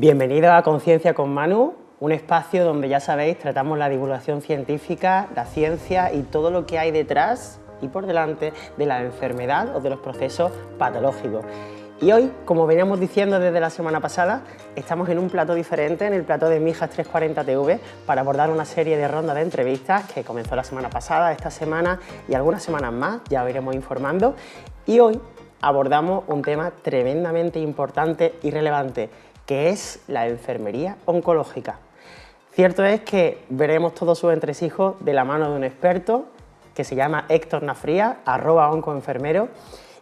Bienvenidos a Conciencia con Manu, un espacio donde ya sabéis tratamos la divulgación científica, la ciencia y todo lo que hay detrás y por delante de la enfermedad o de los procesos patológicos. Y hoy, como veníamos diciendo desde la semana pasada, estamos en un plato diferente, en el plato de Mijas 340 TV, para abordar una serie de rondas de entrevistas que comenzó la semana pasada, esta semana y algunas semanas más, ya os iremos informando. Y hoy abordamos un tema tremendamente importante y relevante, que es la enfermería oncológica. Cierto es que veremos todos sus entresijos de la mano de un experto que se llama Héctor Nafría, @oncoenfermero.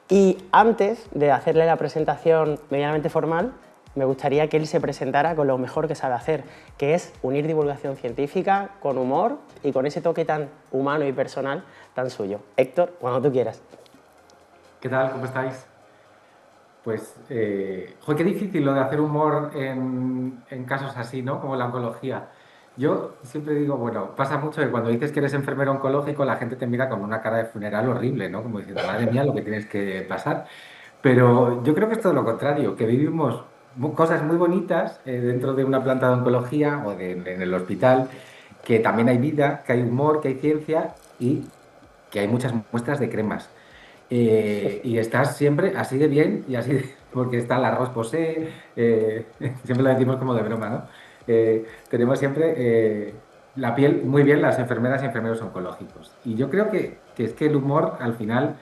Y antes de hacerle la presentación medianamente formal, me gustaría que él se presentara con lo mejor que sabe hacer, que es unir divulgación científica con humor y con ese toque tan humano y personal tan suyo. Héctor, cuando tú quieras. ¿Qué tal? ¿Cómo estáis? Pues, qué difícil lo de hacer humor en casos así, ¿no? Como la oncología. Yo siempre digo, bueno, pasa mucho que cuando dices que eres enfermero oncológico, la gente te mira con una cara de funeral horrible, ¿no? Como diciendo, madre mía, lo que tienes que pasar. Pero yo creo que es todo lo contrario, que vivimos cosas muy bonitas dentro de una planta de oncología o en el hospital, que también hay vida, que hay humor, que hay ciencia y que hay muchas muestras de cremas. Y estás siempre así de bien y así porque está el arroz posé, siempre lo decimos como de broma, ¿no? Tenemos siempre la piel muy bien las enfermeras y enfermeros oncológicos. Y yo creo que es que el humor al final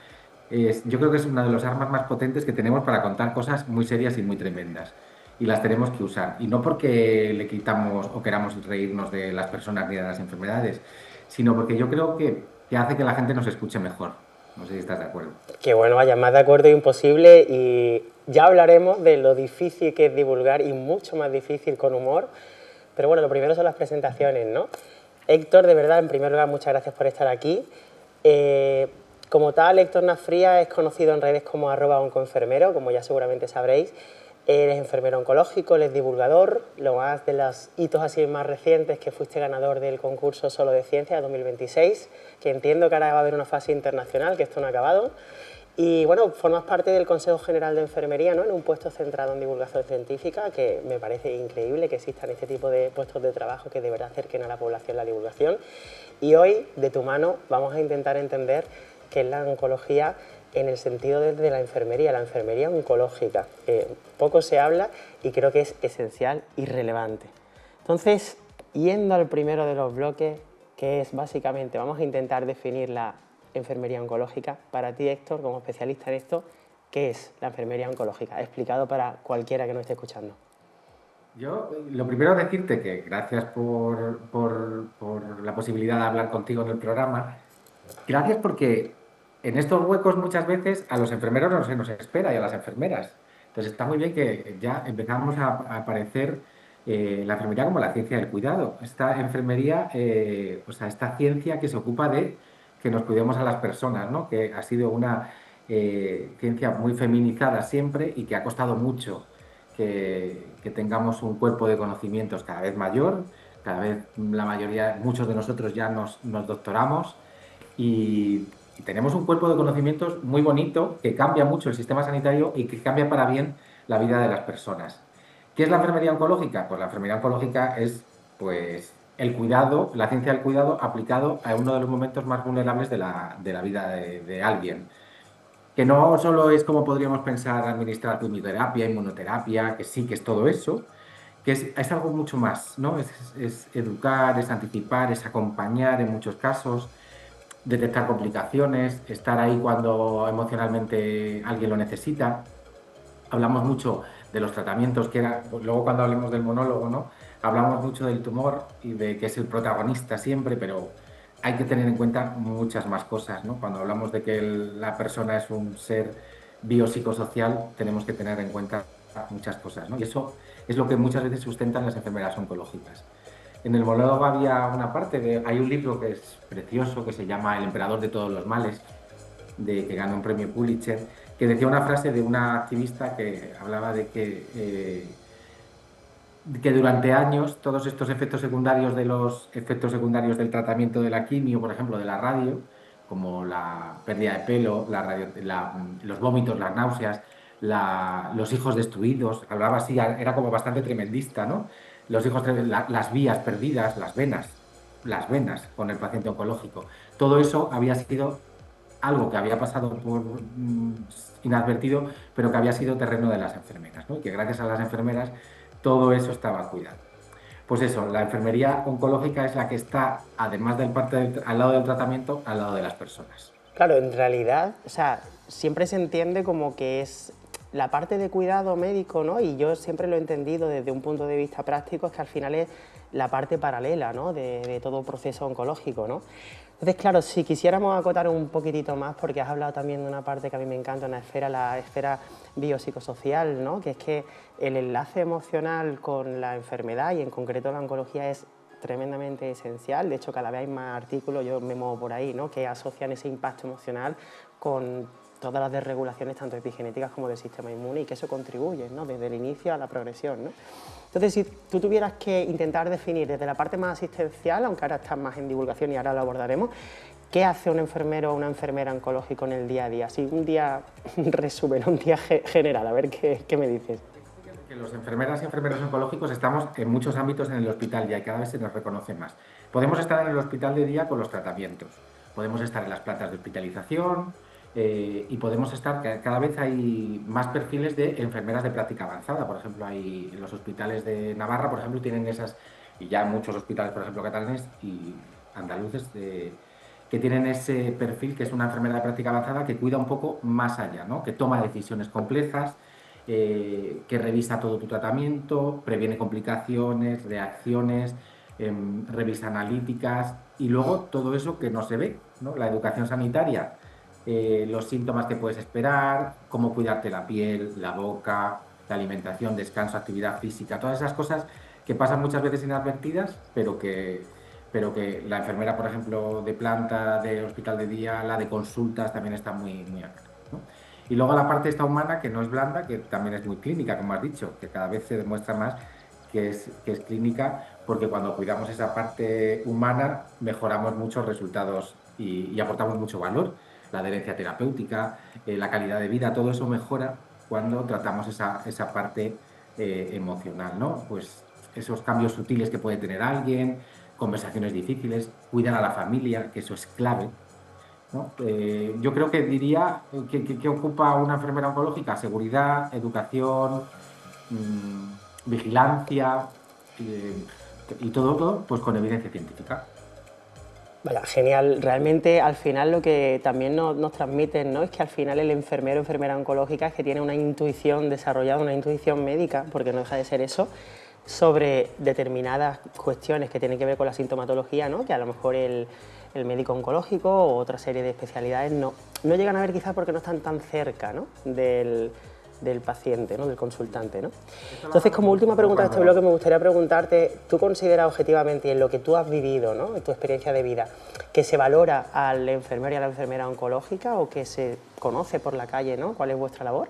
yo creo que es una de las armas más potentes que tenemos para contar cosas muy serias y muy tremendas. Y las tenemos que usar. Y no porque le quitamos o queramos reírnos de las personas ni de las enfermedades, sino porque yo creo que hace que la gente nos escuche mejor. No sé si estás de acuerdo. Que bueno, vaya, más de acuerdo imposible, y ya hablaremos de lo difícil que es divulgar y mucho más difícil con humor. Pero bueno, lo primero son las presentaciones, ¿no? Héctor, de verdad, en primer lugar, muchas gracias por estar aquí. Como tal, Héctor Nafría es conocido en redes como @oncoenfermero, como ya seguramente sabréis. Él es enfermero oncológico, él es divulgador. Lo más de los hitos así más recientes, que fuiste ganador del concurso Solo de Ciencia de 2026, que entiendo que ahora va a haber una fase internacional, que esto no ha acabado. Y bueno, formas parte del Consejo General de Enfermería, ¿no?, en un puesto centrado en divulgación científica, que me parece increíble que existan este tipo de puestos de trabajo que de verdad acerquen a la población la divulgación. Y hoy, de tu mano, vamos a intentar entender qué es la oncología en el sentido de la enfermería oncológica. Poco se habla y creo que es esencial y relevante. Entonces, yendo al primero de los bloques, que es básicamente, vamos a intentar definir la enfermería oncológica. Para ti, Héctor, como especialista en esto, ¿qué es la enfermería oncológica? Explicado para cualquiera que nos esté escuchando. Yo, lo primero es decirte que gracias por la posibilidad de hablar contigo en el programa. Gracias porque en estos huecos muchas veces a los enfermeros no se nos espera y a las enfermeras. Entonces está muy bien que ya empezamos a aparecer la enfermería como la ciencia del cuidado. Esta enfermería, o sea, esta ciencia que se ocupa de que nos cuidemos a las personas, ¿no? Que ha sido una ciencia muy feminizada siempre y que ha costado mucho que tengamos un cuerpo de conocimientos cada vez mayor, cada vez la mayoría, muchos de nosotros ya nos doctoramos y tenemos un cuerpo de conocimientos muy bonito que cambia mucho el sistema sanitario y que cambia para bien la vida de las personas. ¿Qué es la enfermería oncológica? Pues la enfermería oncológica es, pues, el cuidado, la ciencia del cuidado aplicado a uno de los momentos más vulnerables de la vida de alguien. Que no solo es como podríamos pensar administrar quimioterapia, inmunoterapia, que sí que es todo eso, que es algo mucho más, ¿no? Es educar, es anticipar, es acompañar en muchos casos, detectar complicaciones, estar ahí cuando emocionalmente alguien lo necesita. Hablamos mucho de los tratamientos, luego cuando hablemos del monólogo, ¿no? Hablamos mucho del tumor y de que es el protagonista siempre, pero hay que tener en cuenta muchas más cosas, ¿no? Cuando hablamos de que la persona es un ser biopsicosocial, tenemos que tener en cuenta muchas cosas, ¿no? Y eso es lo que muchas veces sustentan las enfermedades oncológicas. En el monólogo había una parte hay un libro que es precioso, que se llama El emperador de todos los males, que ganó un premio Pulitzer, que decía una frase de una activista que hablaba de que durante años todos estos efectos secundarios de los efectos secundarios del tratamiento de la quimio, por ejemplo, de la radio, como la pérdida de pelo, los vómitos, las náuseas, los hijos destruidos, hablaba así, era como bastante tremendista, ¿no? Los hijos, las vías perdidas, las venas con el paciente oncológico. Todo eso había sido algo que había pasado por inadvertido, pero que había sido terreno de las enfermeras, ¿no? Y que gracias a las enfermeras todo eso estaba cuidado. Pues eso, la enfermería oncológica es la que está, además del al lado del tratamiento, al lado de las personas. Claro, en realidad, o sea, siempre se entiende como que es la parte de cuidado médico, ¿no? Y yo siempre lo he entendido desde un punto de vista práctico, es que al final es la parte paralela, ¿no? de todo proceso oncológico, ¿no? Entonces, claro, si quisiéramos acotar un poquitito más, porque has hablado también de una parte que a mí me encanta, la esfera biopsicosocial, ¿no? Que es que el enlace emocional con la enfermedad y en concreto la oncología es tremendamente esencial. De hecho, cada vez hay más artículos, yo me muevo por ahí, ¿no? Que asocian ese impacto emocional con todas las desregulaciones tanto epigenéticas como del sistema inmune y que eso contribuye, ¿no? Desde el inicio a la progresión, ¿no? Entonces, si tú tuvieras que intentar definir desde la parte más asistencial, aunque ahora estás más en divulgación y ahora lo abordaremos, ¿qué hace un enfermero o una enfermera oncológica en el día a día? Así, un día resumen, un día general, a ver qué me dices. Que los enfermeras y enfermeros oncológicos estamos en muchos ámbitos en el hospital ya y cada vez se nos reconoce más. Podemos estar en el hospital de día con los tratamientos, podemos estar en las plantas de hospitalización y podemos estar, cada vez hay más perfiles de enfermeras de práctica avanzada. Por ejemplo, hay en los hospitales de Navarra, por ejemplo, tienen esas, y ya muchos hospitales, por ejemplo, catalanes y andaluces, que tienen ese perfil que es una enfermera de práctica avanzada que cuida un poco más allá, ¿no? Que toma decisiones complejas, que revisa todo tu tratamiento, previene complicaciones, reacciones, revisa analíticas y luego todo eso que no se ve, ¿no? La educación sanitaria, los síntomas que puedes esperar, cómo cuidarte la piel, la boca, la alimentación, descanso, actividad física, todas esas cosas que pasan muchas veces inadvertidas, pero que la enfermera, por ejemplo, de planta, de hospital de día, la de consultas, también está muy, muy acá, ¿no? Y luego la parte esta humana, que no es blanda, que también es muy clínica, como has dicho, que cada vez se demuestra más que es clínica, porque cuando cuidamos esa parte humana mejoramos muchos resultados y aportamos mucho valor. La adherencia terapéutica, la calidad de vida, todo eso mejora cuando tratamos esa parte emocional, ¿no? Pues esos cambios sutiles que puede tener alguien, conversaciones difíciles, cuidar a la familia, que eso es clave, ¿no? Yo creo que diría que ocupa una enfermera oncológica: seguridad, educación, vigilancia y todo pues con evidencia científica. Vaya, genial. Realmente al final lo que también nos transmiten, ¿no? Es que al final el enfermero o enfermera oncológica es que tiene una intuición desarrollada, una intuición médica, porque no deja de ser eso, sobre determinadas cuestiones que tienen que ver con la sintomatología, ¿no? Que a lo mejor el médico oncológico o otra serie de especialidades no llegan a ver, quizás porque no están tan cerca, ¿no? del paciente, ¿no? Del consultante, ¿no? Entonces, como última pregunta de este bloque, me gustaría preguntarte, ¿tú consideras objetivamente, en lo que tú has vivido, ¿no? En tu experiencia de vida, que se valora al enfermero y a la enfermera oncológica o que se conoce por la calle, ¿no? ¿Cuál es vuestra labor?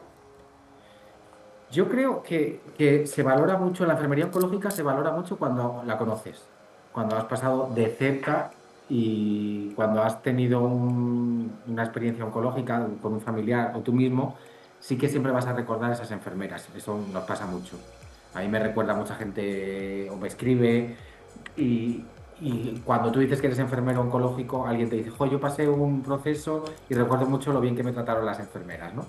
Yo creo que se valora mucho, la enfermería oncológica se valora mucho cuando la conoces, cuando has pasado de cerca y cuando has tenido una experiencia oncológica con un familiar o tú mismo, sí que siempre vas a recordar a esas enfermeras. Eso nos pasa mucho. A mí me recuerda mucha gente o me escribe y cuando tú dices que eres enfermero oncológico, alguien te dice: "Jo, yo pasé un proceso y recuerdo mucho lo bien que me trataron las enfermeras", ¿no?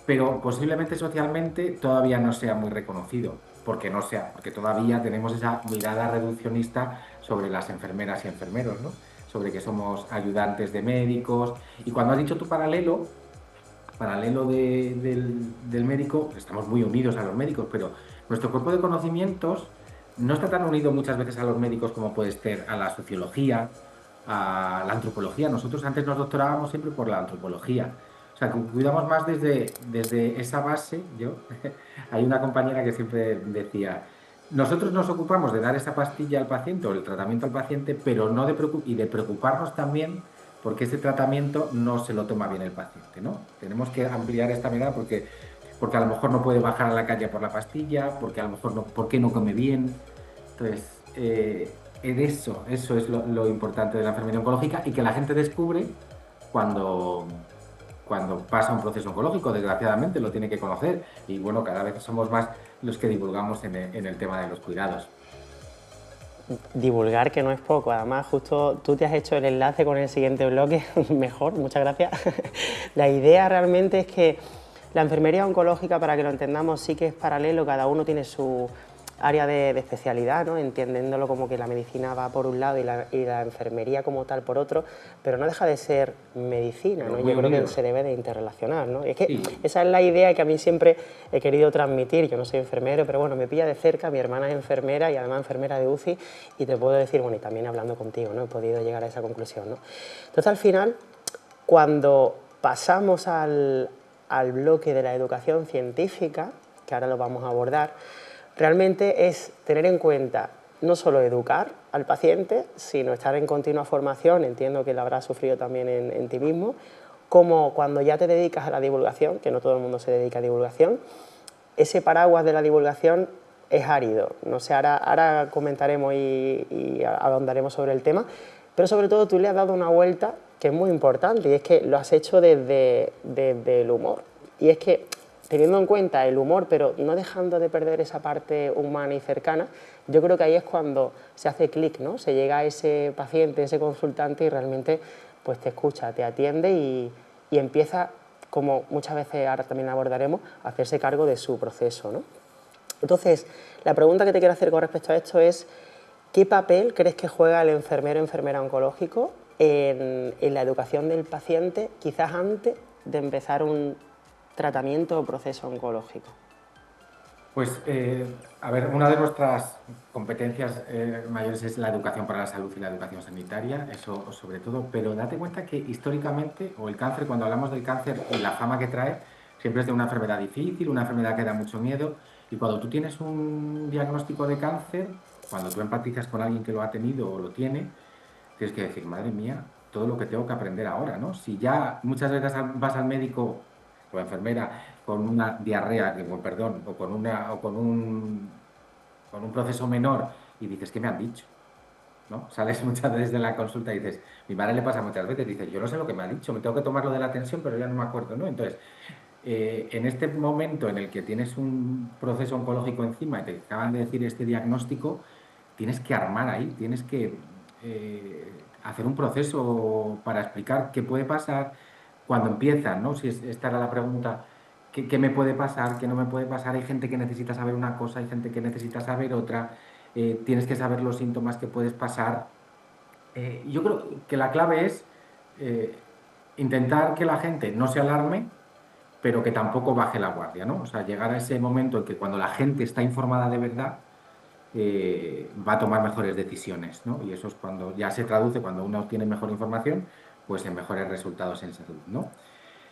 Pero posiblemente socialmente todavía no sea muy reconocido, porque todavía tenemos esa mirada reduccionista sobre las enfermeras y enfermeros, ¿no? Sobre que somos ayudantes de médicos. Y cuando has dicho tu paralelo del médico, estamos muy unidos a los médicos, pero nuestro cuerpo de conocimientos no está tan unido muchas veces a los médicos como puede ser a la sociología, a la antropología. Nosotros antes nos doctorábamos siempre por la antropología. O sea, que cuidamos más desde esa base. Hay una compañera que siempre decía: nosotros nos ocupamos de dar esa pastilla al paciente o el tratamiento al paciente, pero no y de preocuparnos también porque ese tratamiento no se lo toma bien el paciente, ¿no? Tenemos que ampliar esta mirada porque a lo mejor no puede bajar a la calle por la pastilla, porque a lo mejor no, porque no come bien. Entonces, en eso es lo importante de la enfermería oncológica y que la gente descubre cuando, cuando pasa un proceso oncológico, desgraciadamente lo tiene que conocer y bueno, cada vez somos más los que divulgamos en el tema de los cuidados. Divulgar, que no es poco, además justo tú te has hecho el enlace con el siguiente bloque, mejor, muchas gracias. La idea realmente es que la enfermería oncológica, para que lo entendamos, sí que es paralelo, cada uno tiene su área de especialidad, ¿no? Entendiéndolo como que la medicina va por un lado y la enfermería como tal por otro, pero no deja de ser medicina, ¿no? Yo creo que se debe de interrelacionar, ¿no? Es que sí, esa es la idea que a mí siempre he querido transmitir. Yo no soy enfermero, pero bueno, me pilla de cerca, mi hermana es enfermera y además enfermera de UCI, y te puedo decir, bueno, y también hablando contigo, ¿no? He podido llegar a esa conclusión, ¿no? Entonces, al final, cuando pasamos al bloque de la educación científica, que ahora lo vamos a abordar, realmente es tener en cuenta no solo educar al paciente, sino estar en continua formación, entiendo que lo habrás sufrido también en ti mismo, como cuando ya te dedicas a la divulgación, que no todo el mundo se dedica a divulgación, ese paraguas de la divulgación es árido. No sé, ahora comentaremos y ahondaremos sobre el tema, pero sobre todo tú le has dado una vuelta que es muy importante, y es que lo has hecho desde el humor. Y es que, teniendo en cuenta el humor, pero no dejando de perder esa parte humana y cercana, yo creo que ahí es cuando se hace clic, ¿no? Se llega a ese paciente, ese consultante, y realmente pues te escucha, te atiende y empieza, como muchas veces ahora también abordaremos, a hacerse cargo de su proceso, ¿no? Entonces, la pregunta que te quiero hacer con respecto a esto es: ¿qué papel crees que juega el enfermero o enfermera oncológico en la educación del paciente, quizás antes de empezar un tratamiento o proceso oncológico? Pues, a ver, una de nuestras competencias mayores es la educación para la salud y la educación sanitaria, eso sobre todo, pero date cuenta que históricamente, o el cáncer, cuando hablamos del cáncer y la fama que trae, siempre es de una enfermedad difícil, una enfermedad que da mucho miedo, y cuando tú tienes un diagnóstico de cáncer, cuando tú empatizas con alguien que lo ha tenido o lo tiene, tienes que decir, madre mía, todo lo que tengo que aprender ahora, ¿no? Si ya muchas veces vas al médico o enfermera con una diarrea, perdón, o con un proceso menor y dices, ¿qué me han dicho? ¿No? Sales muchas veces de la consulta y dices, mi madre le pasa muchas veces, dice, yo no sé lo que me ha dicho, me tengo que tomar lo de la tensión, pero ya no me acuerdo, ¿no? Entonces, en este momento en el que tienes un proceso oncológico encima y te acaban de decir este diagnóstico, tienes que armar ahí, tienes que hacer un proceso para explicar qué puede pasar cuando empiezan, ¿no? Si esta era la pregunta, ¿qué me puede pasar? ¿Qué no me puede pasar? Hay gente que necesita saber una cosa, hay gente que necesita saber otra, tienes que saber los síntomas que puedes pasar. Yo creo que la clave es intentar que la gente no se alarme, pero que tampoco baje la guardia, ¿no? O sea, llegar a ese momento en que cuando la gente está informada de verdad, va a tomar mejores decisiones, ¿no? Y eso es cuando ya se traduce, cuando uno tiene mejor información, pues en mejores resultados en salud, ¿no?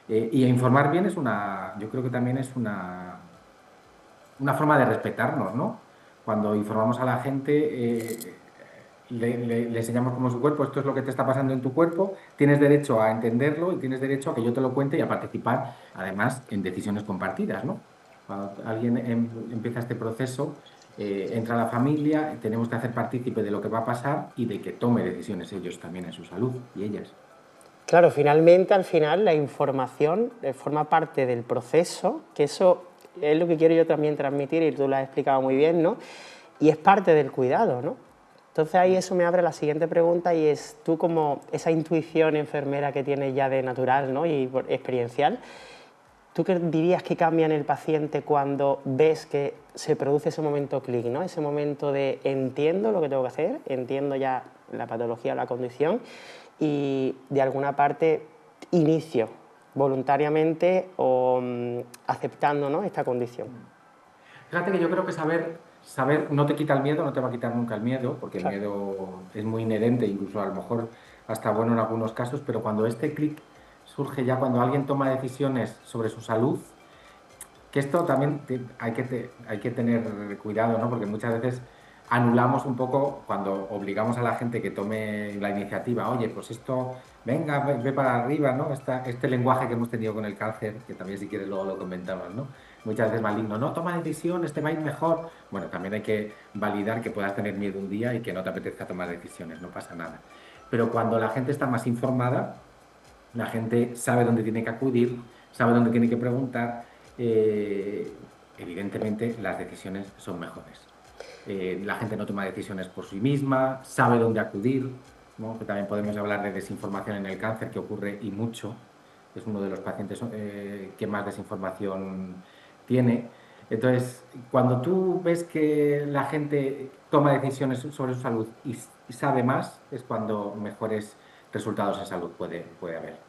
Y informar bien yo creo que también es una forma de respetarnos, ¿no? Cuando informamos a la gente, le enseñamos cómo es su cuerpo, esto es lo que te está pasando en tu cuerpo, tienes derecho a entenderlo y tienes derecho a que yo te lo cuente y a participar, además, en decisiones compartidas, ¿no? Cuando alguien empieza este proceso, entra la familia, tenemos que hacer partícipe de lo que va a pasar y de que tome decisiones ellos también en su salud y ellas. Claro, finalmente, al final, la información forma parte del proceso, que eso es lo que quiero yo también transmitir, y tú lo has explicado muy bien, ¿no? Y es parte del cuidado, ¿no? Entonces ahí eso me abre la siguiente pregunta, y es, tú, como esa intuición enfermera que tienes ya de natural, ¿no?, y experiencial, ¿tú qué dirías que cambia en el paciente cuando ves que se produce ese momento clic, ¿no? Ese momento de entiendo lo que tengo que hacer, entiendo ya la patología o la condición, y de alguna parte inicio voluntariamente o aceptando, ¿no?, esta condición? Fíjate que yo creo que saber no te quita el miedo, no te va a quitar nunca el miedo, porque el Claro. miedo es muy inherente, incluso a lo mejor hasta bueno en algunos casos, pero cuando este clic surge ya cuando alguien toma decisiones sobre su salud, que esto también hay que tener cuidado, ¿no? Porque muchas veces anulamos un poco cuando obligamos a la gente que tome la iniciativa, oye, pues esto, venga, ve para arriba, ¿no? Este lenguaje que hemos tenido con el cáncer, que también si quieres luego lo comentamos, ¿no? Muchas veces maligno, no, toma decisiones, te va a ir mejor. Bueno, también hay que validar que puedas tener miedo un día y que no te apetezca tomar decisiones, no pasa nada. Pero cuando la gente está más informada, La gente sabe dónde tiene que acudir, sabe dónde tiene que preguntar. eh, Evidentemente, las decisiones son mejores. La gente no toma decisiones por sí misma, sabe dónde acudir, ¿no? Que también podemos hablar de desinformación en el cáncer, que ocurre y mucho. Es uno de los pacientes que más desinformación tiene. Entonces, cuando tú ves que la gente toma decisiones sobre su salud y sabe más, es cuando mejores resultados en salud puede haber.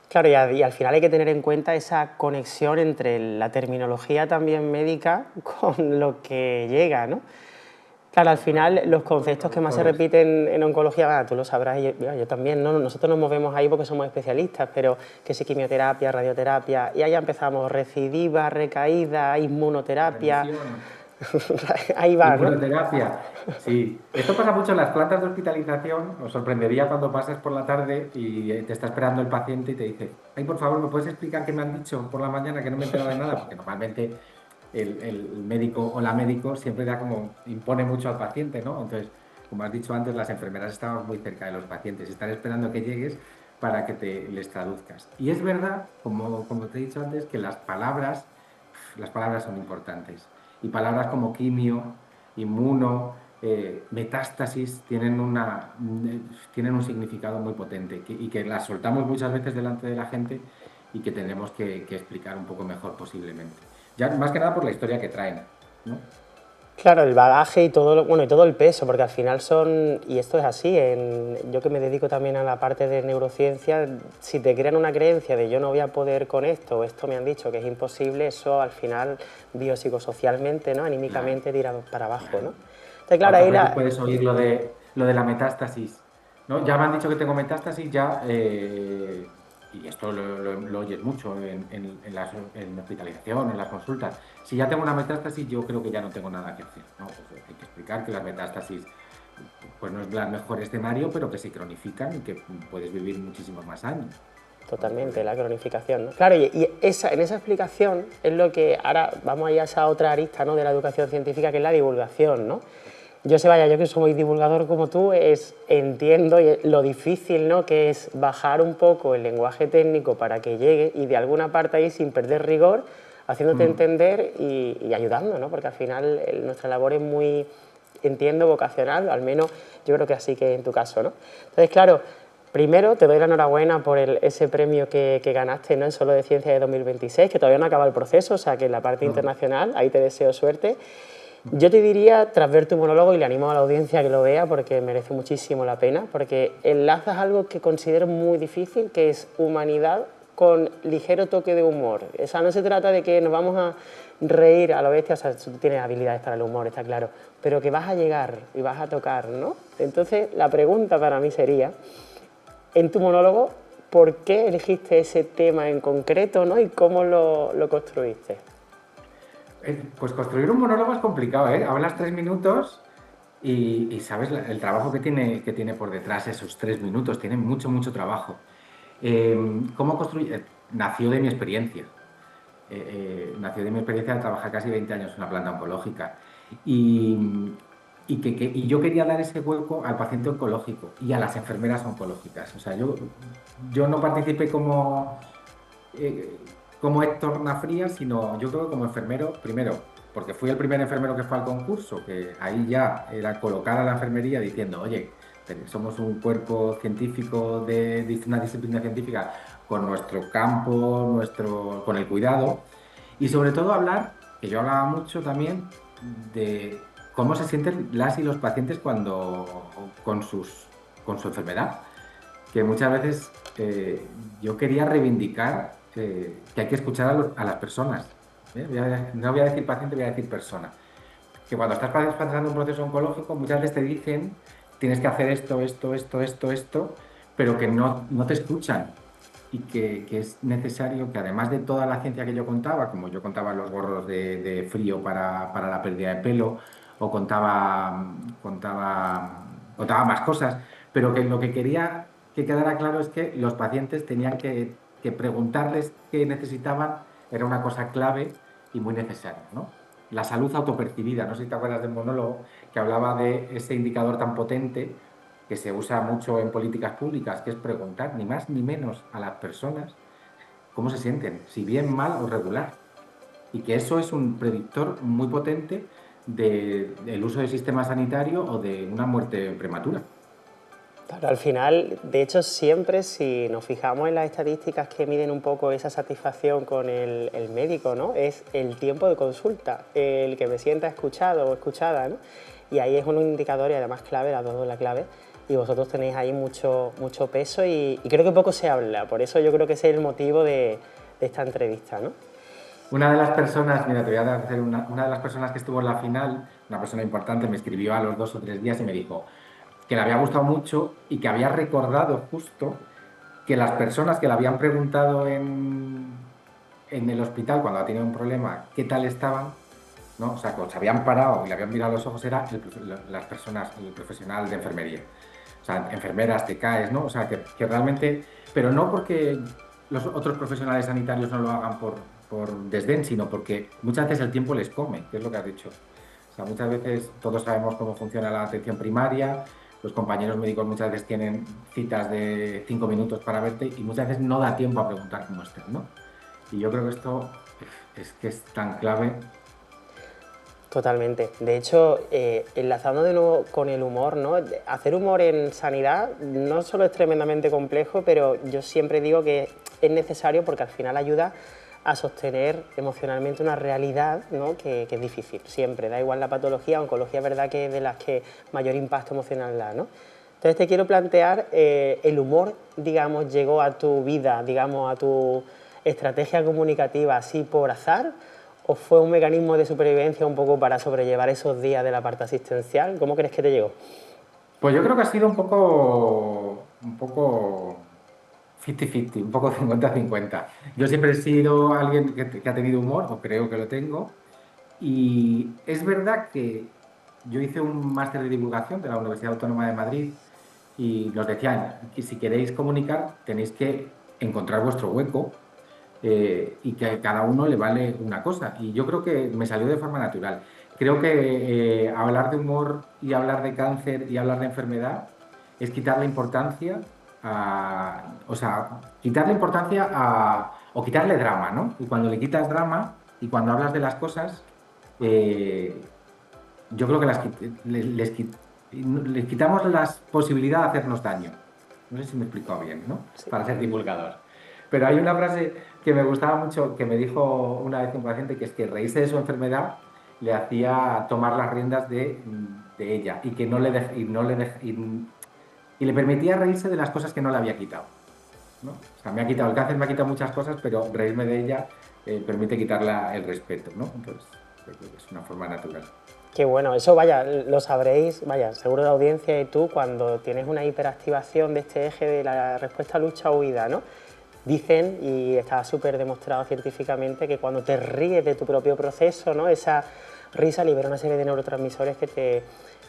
Claro, y al final hay que tener en cuenta esa conexión entre la terminología también médica con lo que llega, ¿no? Claro, al final los conceptos que más se Traductores. repiten en oncología, bueno, tú lo sabrás y yo también, ¿no? Nosotros nos movemos ahí porque somos especialistas, pero que si quimioterapia, radioterapia, y ahí ya empezamos, recidiva, recaída, inmunoterapia, Remisión. ahí va, ¿no? Inmunoterapia, sí. Esto pasa mucho en las plantas de hospitalización. Os sorprendería cuando pasas por la tarde y te está esperando el paciente y te dice, ay, por favor, ¿me puedes explicar qué me han dicho por la mañana que no me he enterado de nada? Porque normalmente el médico o la médico siempre da como, impone mucho al paciente, ¿no? Entonces, como has dicho antes, las enfermeras estamos muy cerca de los pacientes, están esperando que llegues para que les traduzcas. Y es verdad, como te he dicho antes, que las palabras son importantes. Y palabras como quimio, inmuno, metástasis tienen un significado muy potente y que las soltamos muchas veces delante de la gente y que tenemos que explicar un poco mejor posiblemente. Ya más que nada por la historia que traen, ¿no? Claro, el bagaje y todo, bueno, y todo el peso, porque al final son, y esto es así, yo que me dedico también a la parte de neurociencia, si te crean una creencia de yo no voy a poder con esto, o esto me han dicho que es imposible, eso al final biopsicosocialmente, ¿no? Claro, Anímicamente tira para abajo, ¿no? claro. Entonces, claro, ¿Cuántas ahí veces puedes oír lo de la metástasis? ¿No? Ya me han dicho que tengo metástasis, ya, y esto lo oyes mucho en hospitalización, en las consultas. Si ya tengo una metástasis, yo creo que ya no tengo nada que hacer, ¿no? Pues hay que explicar que las metástasis pues no es el mejor escenario, pero que se cronifican y que puedes vivir muchísimos más años, ¿no? totalmente, la cronificación, ¿no? Claro, y en esa explicación es lo que ahora vamos a ir a esa otra arista, ¿no? De la educación científica, que es la divulgación, ¿no? Yo sé, vaya, yo que soy divulgador como tú, entiendo lo difícil, ¿no? Que es bajar un poco el lenguaje técnico para que llegue y de alguna parte ahí sin perder rigor, haciéndote Mm. entender y ayudando, ¿no? Porque al final nuestra labor es muy, entiendo, vocacional, al menos yo creo que así que en tu caso, ¿no? Entonces, claro, primero te doy la enhorabuena por ese premio que ganaste, ¿no? En Solo de Ciencia de 2026, que todavía no acaba el proceso, o sea que en la parte Mm. internacional, ahí te deseo suerte. Yo te diría, tras ver tu monólogo, y le animo a la audiencia a que lo vea porque merece muchísimo la pena, porque enlazas algo que considero muy difícil, que es humanidad con ligero toque de humor. O sea, no se trata de que nos vamos a reír a lo bestia, o sea, tú tienes habilidades para el humor, está claro, pero que vas a llegar y vas a tocar, ¿no? Entonces, la pregunta para mí sería, en tu monólogo, ¿por qué elegiste ese tema en concreto, ¿no? Y cómo lo construiste? Pues construir un monólogo es complicado, ¿eh? Hablas 3 minutos y sabes el trabajo que tiene por detrás esos 3 minutos. Tiene mucho, mucho trabajo. ¿Cómo construir? Nació de mi experiencia. Nació de mi experiencia de trabajar casi 20 años en una planta oncológica. Y, y yo quería dar ese hueco al paciente oncológico y a las enfermeras oncológicas. O sea, yo no participé como Héctor Nafría, sino yo creo que como enfermero, primero, porque fui el primer enfermero que fue al concurso, que ahí ya era colocar a la enfermería diciendo, oye, somos un cuerpo científico de una disciplina científica con nuestro campo, con el cuidado, y sobre todo hablar, que yo hablaba mucho también, de cómo se sienten las y los pacientes con su enfermedad, que muchas veces yo quería reivindicar que hay que escuchar a las personas. ¿Eh? No voy a decir paciente, voy a decir persona. Que cuando estás pasando un proceso oncológico, muchas veces te dicen, tienes que hacer esto, esto, esto, esto, esto, pero que no te escuchan. Y que es necesario que además de toda la ciencia que yo contaba, como yo contaba los gorros de frío para la pérdida de pelo, o contaba más cosas, pero que lo que quería que quedara claro es que los pacientes tenían que preguntarles qué necesitaban, era una cosa clave y muy necesaria, ¿no? La salud autopercibida, no sé si te acuerdas del monólogo que hablaba de ese indicador tan potente que se usa mucho en políticas públicas, que es preguntar ni más ni menos a las personas cómo se sienten, si bien, mal o regular. Y que eso es un predictor muy potente del uso del sistema sanitario o de una muerte prematura. Claro, al final, de hecho, siempre si nos fijamos en las estadísticas que miden un poco esa satisfacción con el médico, ¿no? Es el tiempo de consulta, el que me sienta escuchado o escuchada, ¿no? Y ahí es un indicador y además clave, las dos la clave, y vosotros tenéis ahí mucho peso y creo que poco se habla, por eso yo creo que ese es el motivo de esta entrevista, ¿no? Una de las personas, mira, te voy a hacer una de las personas que estuvo en la final, una persona importante, me escribió a los 2 o 3 días y me dijo que le había gustado mucho y que había recordado justo que las personas que le habían preguntado en el hospital cuando ha tenido un problema qué tal estaban, ¿no? O sea, cuando se habían parado y le habían mirado a los ojos, era las personas, el profesional de enfermería. O sea, enfermeras, te caes, ¿no? O sea, que realmente, pero no porque los otros profesionales sanitarios no lo hagan por desdén, sino porque muchas veces el tiempo les come, que es lo que has dicho. O sea, muchas veces todos sabemos cómo funciona la atención primaria, los compañeros médicos muchas veces tienen citas de 5 minutos para verte y muchas veces no da tiempo a preguntar cómo estás, ¿no? Y yo creo que esto es que es tan clave. Totalmente. De hecho, enlazando de nuevo con el humor, ¿no? Hacer humor en sanidad no solo es tremendamente complejo, pero yo siempre digo que es necesario porque al final ayuda a sostener emocionalmente una realidad, ¿no? que es difícil, siempre, da igual la patología, oncología es verdad que es de las que mayor impacto emocional da, ¿no? Entonces te quiero plantear, el humor, digamos, llegó a tu vida, digamos, a tu estrategia comunicativa así por azar, ¿o fue un mecanismo de supervivencia un poco para sobrellevar esos días de la parte asistencial? ¿Cómo crees que te llegó? Pues yo creo que ha sido un poco 50-50, un poco 50-50. Yo siempre he sido alguien que ha tenido humor, o creo que lo tengo, y es verdad que yo hice un máster de divulgación de la Universidad Autónoma de Madrid y nos decían que si queréis comunicar tenéis que encontrar vuestro hueco y que a cada uno le vale una cosa. Y yo creo que me salió de forma natural. Creo que hablar de humor y hablar de cáncer y hablar de enfermedad es quitarle importancia o sea, quitarle importancia o quitarle drama, ¿no? Y cuando le quitas drama y cuando hablas de las cosas, eh, yo creo que les quitamos la posibilidad de hacernos daño. No sé si me he explicado bien, ¿no? Sí. Para ser divulgador. Pero hay una frase que me gustaba mucho, que me dijo una vez un paciente, que es que reírse de su enfermedad le hacía tomar las riendas de ella y que no le dej- y no le dej- y le permitía reírse de las cosas que no le había quitado, ¿no? O sea, me ha quitado el cáncer, me ha quitado muchas cosas, pero reírme de ella permite quitarla el respeto, ¿no? Entonces, yo creo que es una forma natural. Qué bueno, eso vaya, lo sabréis, vaya, seguro la audiencia y tú cuando tienes una hiperactivación de este eje de la respuesta lucha-huida, ¿no? Dicen, y está súper demostrado científicamente, que cuando te ríes de tu propio proceso, ¿no? Esa risa libera una serie de neurotransmisores que te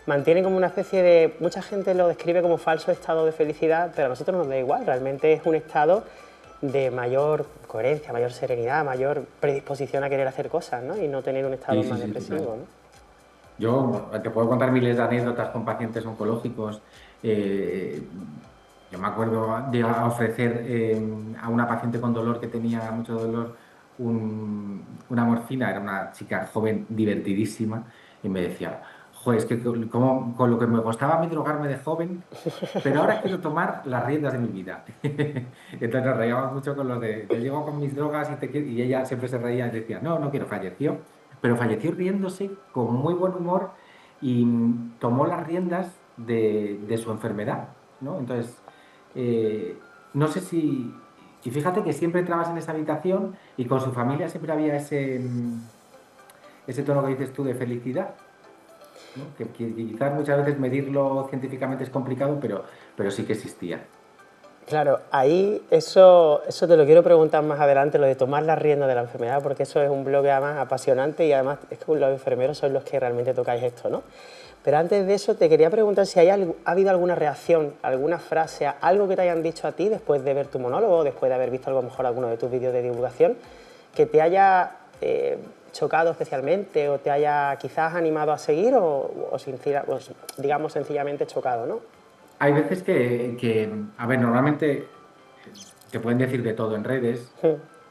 mantienen como una especie de... Mucha gente lo describe como falso estado de felicidad, pero a nosotros nos da igual, realmente es un estado de mayor coherencia, mayor serenidad, mayor predisposición a querer hacer cosas, ¿no? Y no tener un estado Sí, sí, más sí, depresivo, total. ¿no? Yo te puedo contar miles de anécdotas con pacientes oncológicos. Eh, yo me acuerdo de ofrecer a una paciente con dolor que tenía mucho dolor una morfina, era una chica joven divertidísima, y me decía, joder, es que con lo que me costaba a mí drogarme de joven, pero ahora quiero tomar las riendas de mi vida. Entonces nos reíamos mucho con lo de, yo llego con mis drogas y ella siempre se reía y decía, no, no quiero, falleció, pero falleció riéndose con muy buen humor y tomó las riendas de su enfermedad, ¿no? Entonces, no sé si, y fíjate que siempre entrabas en esa habitación y con su familia siempre había ese tono que dices tú de felicidad, ¿no? Que quizás muchas veces medirlo científicamente es complicado, pero sí que existía. Claro, ahí eso te lo quiero preguntar más adelante, lo de tomar la rienda de la enfermedad, porque eso es un bloque además apasionante y además es que los enfermeros son los que realmente tocáis esto, ¿no? Pero antes de eso te quería preguntar si ha habido alguna reacción, alguna frase, algo que te hayan dicho a ti después de ver tu monólogo, después de haber visto a lo mejor alguno de tus vídeos de divulgación, que te haya chocado especialmente o te haya quizás animado a seguir o digamos sencillamente chocado, ¿no? hay veces a ver, normalmente te pueden decir de todo en redes,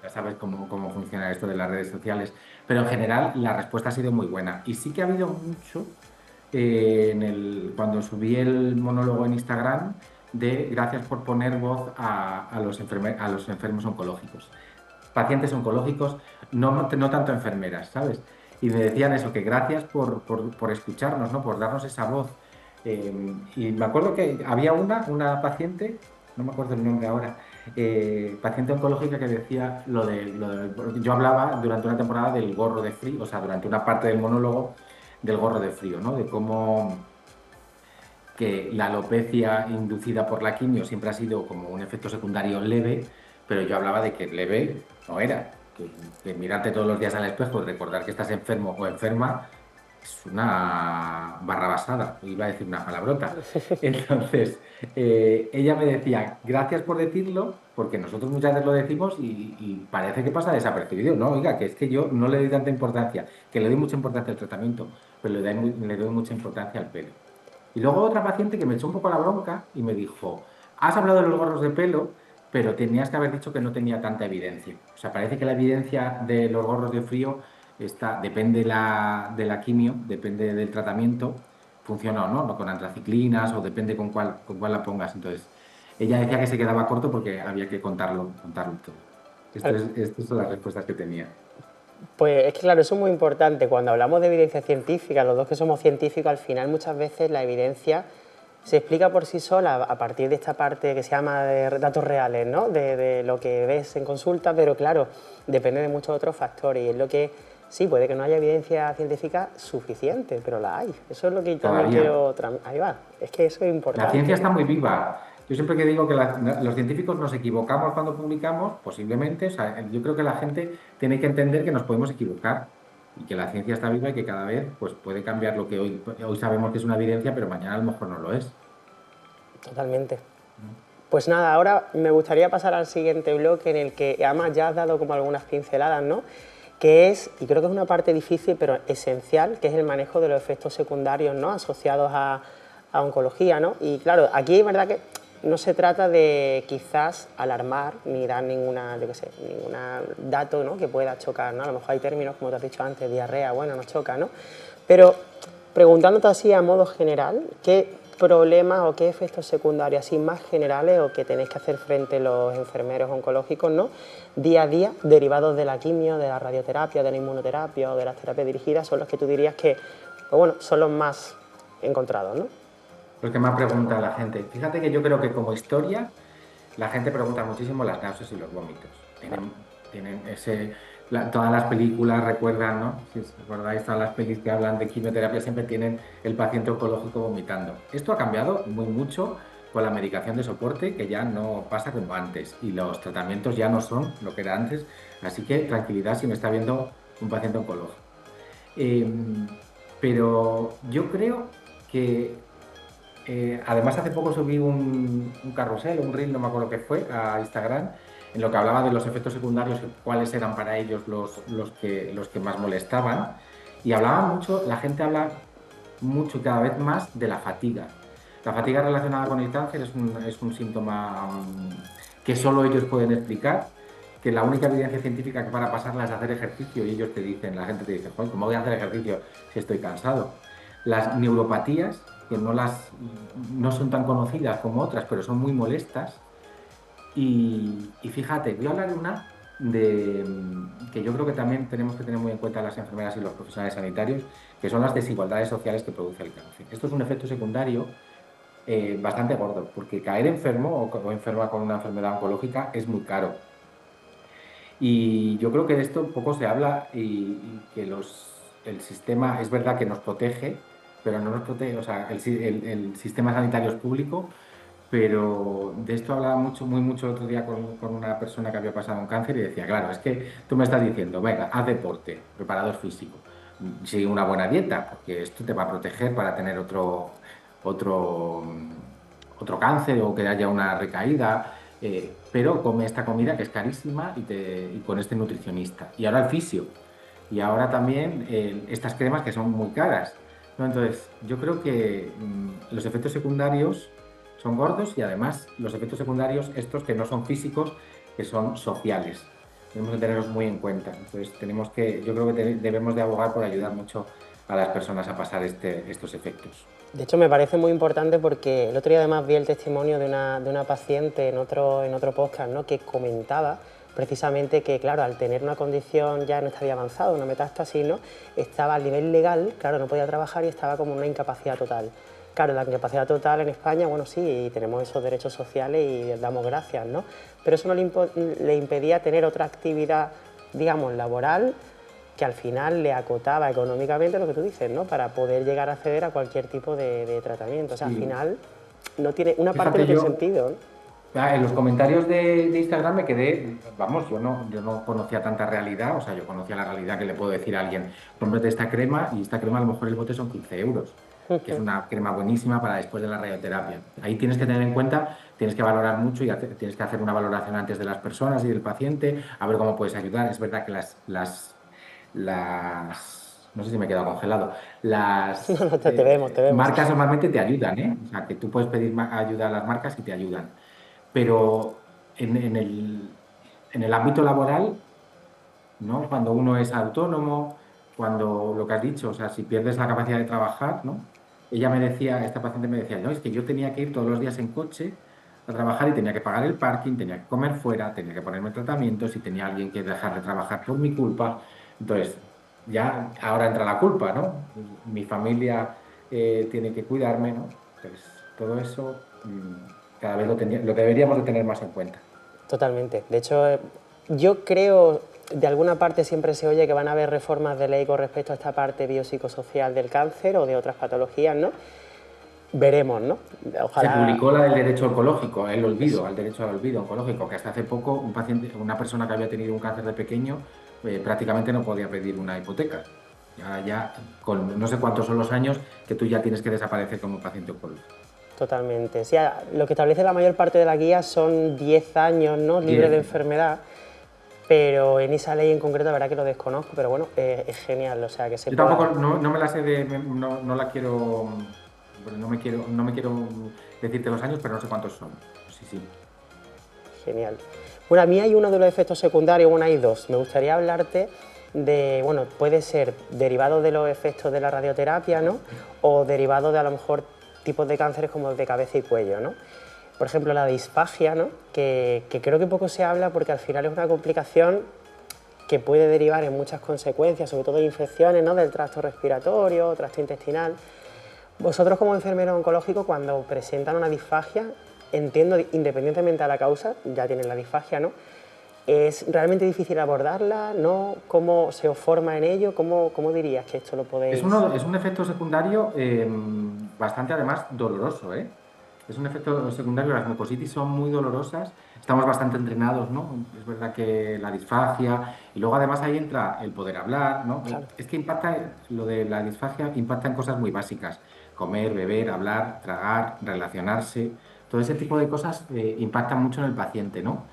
ya sabes cómo funciona esto de las redes sociales, pero en general la respuesta ha sido muy buena. Y sí que ha habido mucho cuando subí el monólogo en Instagram de gracias por poner voz a los enfermos oncológicos, pacientes oncológicos, no tanto enfermeras, ¿sabes? Y me decían eso, que gracias por escucharnos, ¿no? Por darnos esa voz. Y me acuerdo que había una paciente, no me acuerdo el nombre ahora, paciente oncológica que decía yo hablaba durante una temporada del gorro de frío, o sea, durante una parte del monólogo del gorro de frío, ¿no? De cómo que la alopecia inducida por la quimio siempre ha sido como un efecto secundario leve, pero yo hablaba de que leve no era, que mirarte todos los días al espejo y recordar que estás enfermo o enferma es una barrabasada, iba a decir una palabrota. Entonces, ella me decía, gracias por decirlo, porque nosotros muchas veces lo decimos y parece que pasa desapercibido. No, oiga, que es que yo no le doy tanta importancia, que le doy mucha importancia al tratamiento, pero le doy mucha importancia al pelo. Y luego otra paciente que me echó un poco la bronca y me dijo, has hablado de los gorros de pelo, pero tenías que haber dicho que no tenía tanta evidencia. O sea, parece que la evidencia de los gorros de frío depende de la quimio, depende del tratamiento, funciona o no, ¿no? Con antraciclinas o depende con cuál la pongas. Entonces, ella decía que se quedaba corto porque había que contarlo todo. Estas son las respuestas que tenía. Pues es que claro, eso es muy importante. Cuando hablamos de evidencia científica, los dos que somos científicos, al final muchas veces la evidencia se explica por sí sola a partir de esta parte que se llama de datos reales, ¿no? De lo que ves en consulta, pero claro, depende de muchos otros factores y es lo que, sí, puede que no haya evidencia científica suficiente, pero la hay. Eso es lo que también Todavía. quiero... Ahí va, es que eso es La ciencia importante. está muy viva. Yo siempre que digo que los científicos nos equivocamos cuando publicamos, posiblemente, o sea, yo creo que la gente tiene que entender que nos podemos equivocar y que la ciencia está viva y que cada vez pues, puede cambiar lo que hoy sabemos que es una evidencia, pero mañana a lo mejor no lo es. Totalmente. Pues nada, ahora me gustaría pasar al siguiente bloque en el que además ya has dado como algunas pinceladas, ¿no? Que es, y creo que es una parte difícil pero esencial, que es el manejo de los efectos secundarios, ¿no? Asociados a oncología, ¿no? Y claro, aquí es verdad que no se trata de quizás alarmar ni dar ninguna, yo qué sé, ningún dato, ¿no? Que pueda chocar, ¿no? A lo mejor hay términos, como te has dicho antes, diarrea, bueno, no choca, ¿no? Pero preguntándote así a modo general, ¿qué problemas o qué efectos secundarios así más generales o que tenéis que hacer frente los enfermeros oncológicos, ¿no? Día a día, derivados de la quimio, de la radioterapia, de la inmunoterapia o de las terapias dirigidas, son los que tú dirías que, pues bueno, son los más encontrados, ¿no? Lo que más pregunta la gente. Fíjate que yo creo que como historia, la gente pregunta muchísimo las náuseas y los vómitos. Tienen todas las películas recuerdan, ¿no? Si os recordáis, todas las películas que hablan de quimioterapia siempre tienen el paciente oncológico vomitando. Esto ha cambiado muy mucho con la medicación de soporte, que ya no pasa como antes y los tratamientos ya no son lo que era antes. Así que tranquilidad si me está viendo un paciente oncológico. Em, pero yo creo que además, hace poco subí un carrusel, un reel, no me acuerdo qué fue, a Instagram, en lo que hablaba de los efectos secundarios, cuáles eran para ellos los que más molestaban. Y hablaba mucho, la gente habla mucho y cada vez más de la fatiga. La fatiga relacionada con el cáncer es un síntoma que solo ellos pueden explicar, que la única evidencia científica que para pasarla es hacer ejercicio y ellos te dicen, la gente te dice, joder, ¿cómo voy a hacer ejercicio si estoy cansado? Las neuropatías, que no son tan conocidas como otras, pero son muy molestas. Y fíjate, voy a hablar de una que yo creo que también tenemos que tener muy en cuenta las enfermeras y los profesionales sanitarios, que son las desigualdades sociales que produce el cáncer. Esto es un efecto secundario bastante gordo, porque caer enfermo o enferma con una enfermedad oncológica es muy caro. Y yo creo que de esto poco se habla y que el sistema es verdad que nos protege, pero no nos protege, o sea, el sistema sanitario es público, pero de esto hablaba mucho, muy mucho el otro día con una persona que había pasado un cáncer y decía, claro, es que tú me estás diciendo, venga, haz deporte, preparador físico, sigue una buena dieta, porque esto te va a proteger para tener otro, otro cáncer o que haya una recaída, pero come esta comida que es carísima y con este nutricionista. Y ahora el fisio. Y ahora también estas cremas que son muy caras, ¿no? Entonces, yo creo que los efectos secundarios son gordos y además los efectos secundarios, estos que no son físicos, que son sociales. Tenemos que tenerlos muy en cuenta. Entonces, yo creo que debemos de abogar por ayudar mucho a las personas a pasar estos efectos. De hecho, me parece muy importante porque el otro día además vi el testimonio de una paciente en otro podcast, ¿no?, que comentaba precisamente que, claro, al tener una condición ya en estadio avanzado, una metástasis, ¿no?, estaba a nivel legal, claro, no podía trabajar y estaba como una incapacidad total. Claro, la incapacidad total en España, bueno, sí, tenemos esos derechos sociales y damos gracias, ¿no? Pero eso no le impedía tener otra actividad, digamos, laboral, que al final le acotaba económicamente lo que tú dices, ¿no?, para poder llegar a acceder a cualquier tipo de tratamiento. O sea, al final no tiene, una parte no Fíjate, tiene sentido, ¿no? en los comentarios de Instagram me quedé, vamos, yo no conocía tanta realidad, o sea, yo conocía la realidad que le puedo decir a alguien, cómprate esta crema y esta crema a lo mejor el bote son 15 euros, que es una crema buenísima para después de la radioterapia. Ahí tienes que tener en cuenta, tienes que valorar mucho y tienes que hacer una valoración antes de las personas y del paciente, a ver cómo puedes ayudar. Es verdad que no sé si me he quedado congelado, No, no, te vemos, te vemos. marcas normalmente te ayudan, ¿eh? O sea, que tú puedes pedir ayuda a las marcas y te ayudan. Pero en el ámbito laboral, ¿no? Cuando uno es autónomo, cuando lo que has dicho, o sea, si pierdes la capacidad de trabajar, ¿no? Ella me decía, esta paciente me decía, no, es que yo tenía que ir todos los días en coche a trabajar y tenía que pagar el parking, tenía que comer fuera, tenía que ponerme tratamientos y tenía alguien que dejar de trabajar por mi culpa. Entonces, ya ahora entra la culpa, ¿no? Mi familia tiene que cuidarme, ¿no? Entonces, todo eso cada vez lo deberíamos de tener más en cuenta. Totalmente. De hecho, yo creo, de alguna parte siempre se oye que van a haber reformas de ley con respecto a esta parte biopsicosocial del cáncer o de otras patologías, ¿no? Veremos, ¿no? Se Ojalá. publicó la del derecho oncológico, el olvido, Eso. al derecho al olvido oncológico, que hasta hace poco una persona que había tenido un cáncer de pequeño, prácticamente no podía pedir una hipoteca. Ya con no sé cuántos son los años que tú ya tienes que desaparecer como paciente oncológico. Totalmente. O sea, lo que establece la mayor parte de la guía son 10 años, ¿no?, libre 10. de enfermedad, pero en esa ley en concreto la verdad que lo desconozco, pero bueno, es genial, o sea, que se Yo pueda. tampoco, no me la sé no la quiero, bueno, no me quiero decirte los años, pero no sé cuántos son. Sí, sí. Genial. Bueno, a mí hay uno de los efectos secundarios, bueno, hay dos. Me gustaría hablarte de, bueno, puede ser derivado de los efectos de la radioterapia, ¿no?, o derivado de a lo mejor tipos de cánceres como el de cabeza y cuello, ¿no? Por ejemplo, la disfagia, ¿no?, que creo que poco se habla porque al final es una complicación que puede derivar en muchas consecuencias, sobre todo infecciones, ¿no?, del tracto respiratorio, tracto intestinal. Vosotros como enfermero oncológico, cuando presentan una disfagia, entiendo, independientemente de la causa, ya tienen la disfagia, ¿no?, ¿es realmente difícil abordarla, no? ¿Cómo se os forma en ello? ¿Cómo dirías que esto lo podéis...? Es un efecto secundario bastante además doloroso, ¿eh? Es un efecto secundario, las mucositis son muy dolorosas, estamos bastante entrenados, ¿no? Es verdad que la disfagia, y luego además ahí entra el poder hablar, ¿no? Claro. Es que lo de la disfagia impacta en cosas muy básicas, comer, beber, hablar, tragar, relacionarse, todo ese tipo de cosas impactan mucho en el paciente, ¿no?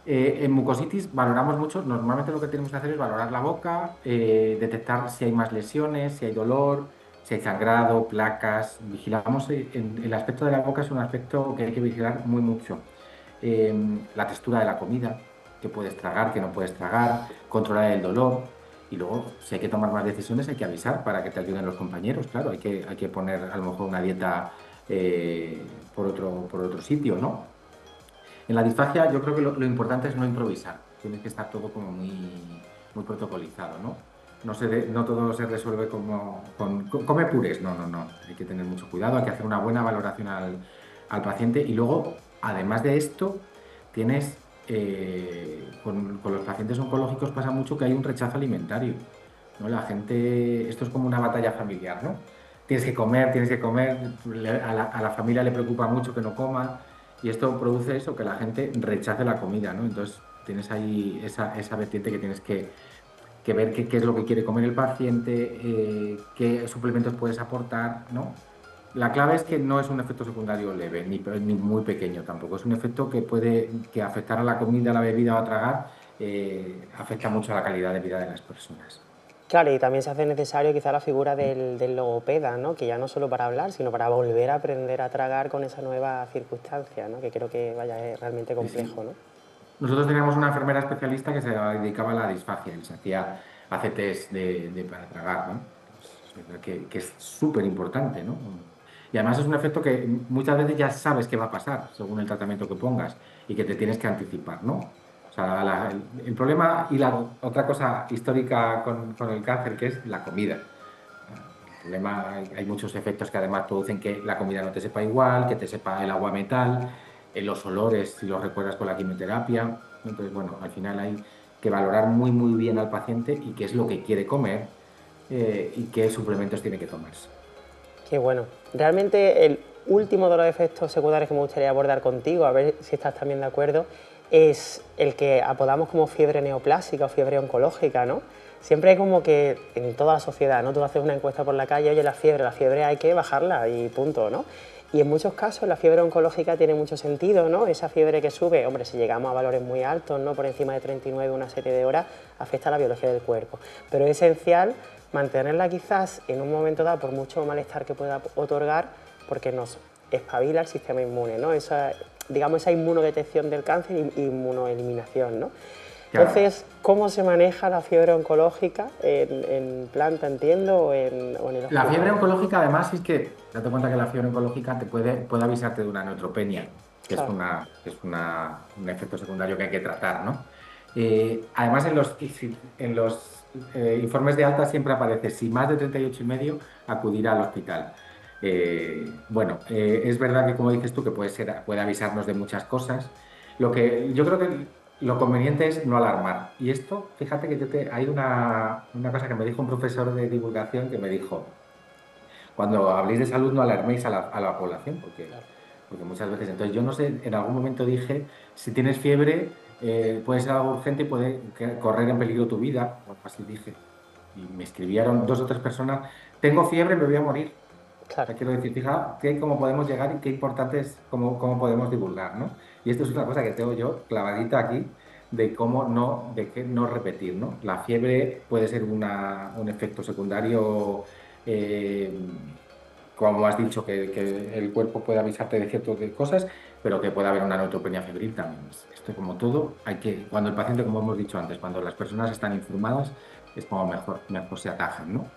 En mucositis valoramos mucho, normalmente lo que tenemos que hacer es valorar la boca, detectar si hay más lesiones, si hay dolor, si hay sangrado, placas. Vigilamos, el aspecto de la boca es un aspecto que hay que vigilar muy mucho. La textura de la comida, que puedes tragar, que no puedes tragar, controlar el dolor. Y luego, si hay que tomar más decisiones, hay que avisar para que te ayuden los compañeros. Claro, hay que poner a lo mejor una dieta por otro sitio, ¿no? En la disfagia yo creo que lo importante es no improvisar, tiene que estar todo como muy protocolizado, ¿no? No todo se resuelve como come purés, no, hay que tener mucho cuidado, hay que hacer una buena valoración al paciente y luego, además de esto, tienes, con los pacientes oncológicos pasa mucho que hay un rechazo alimentario, ¿no? La gente, esto es como una batalla familiar, ¿no? Tienes que comer, a la familia le preocupa mucho que no coma. Y esto produce eso, que la gente rechace la comida, ¿no? Entonces tienes ahí esa vertiente que tienes que ver qué es lo que quiere comer el paciente, qué suplementos puedes aportar, ¿no? La clave es que no es un efecto secundario leve, ni muy pequeño tampoco. Es un efecto que afectar a la comida, a la bebida o a tragar, afecta mucho a la calidad de vida de las personas. Claro, y también se hace necesario quizá la figura del logopeda, ¿no? Que ya no solo para hablar, sino para volver a aprender a tragar con esa nueva circunstancia, ¿no? Que creo que vaya, es realmente Sí, complejo, sí. ¿no? Nosotros teníamos una enfermera especialista que se dedicaba a la disfagia, y se hacía ACTs para tragar, ¿no? Entonces, es verdad que es súper importante, ¿no? Y además es un efecto que muchas veces ya sabes qué va a pasar según el tratamiento que pongas y que te tienes que anticipar, ¿no? O sea, el problema y la otra cosa histórica con el cáncer que es la comida. El problema, hay muchos efectos que además producen que la comida no te sepa igual, que te sepa el agua metal, los olores, si los recuerdas con la quimioterapia. Entonces, bueno, al final hay que valorar muy, muy bien al paciente y qué es lo que quiere comer y qué suplementos tiene que tomarse. Qué bueno. Realmente el último de los efectos secundarios que me gustaría abordar contigo, a ver si estás también de acuerdo, es el que apodamos como fiebre neoplásica o fiebre oncológica, ¿no? Siempre hay como que en toda la sociedad, ¿no? Tú haces una encuesta por la calle, oye, la fiebre hay que bajarla y punto, ¿no? Y en muchos casos la fiebre oncológica tiene mucho sentido, ¿no? Esa fiebre que sube, hombre, si llegamos a valores muy altos, ¿no? Por encima de 39 una serie de horas, afecta a la biología del cuerpo. Pero es esencial mantenerla quizás en un momento dado, por mucho malestar que pueda otorgar, porque nos espabila el sistema inmune, ¿no? Esa, digamos, esa inmunodetección del cáncer y inmunoeliminación, ¿no? Claro. Entonces, ¿cómo se maneja la fiebre oncológica en planta, entiendo, o en el La fiebre hospital? oncológica, además, es que date cuenta que la fiebre oncológica puede avisarte de una neutropenia, que es Claro, un efecto secundario que hay que tratar, ¿no? Además, en los informes de alta siempre aparece, si más de 38,5, acudir al hospital. Bueno, es verdad que, como dices tú, que puede avisarnos de muchas cosas. Lo que yo creo que lo conveniente es no alarmar. Y esto, fíjate que hay una cosa que me dijo un profesor de divulgación que me dijo. Cuando habléis de salud, no alarméis a la población, porque, claro. porque muchas veces. Entonces, yo no sé, en algún momento dije, si tienes fiebre, puede ser algo urgente y puede correr en peligro tu vida, o algo así dije. Y me escribieron 2 o 3 personas, tengo fiebre, me voy a morir. O Claro. sea, quiero decir, fíjate cómo podemos llegar y qué importante es cómo podemos divulgar, ¿no? Y esto es una cosa que tengo yo clavadita aquí, de qué no repetir, ¿no? La fiebre puede ser un efecto secundario, eh, como has dicho, que el cuerpo puede avisarte de ciertas cosas, pero que puede haber una neutropenia febril también. Esto, como todo, cuando el paciente, como hemos dicho antes, cuando las personas están informadas, es como mejor se atajan, ¿no?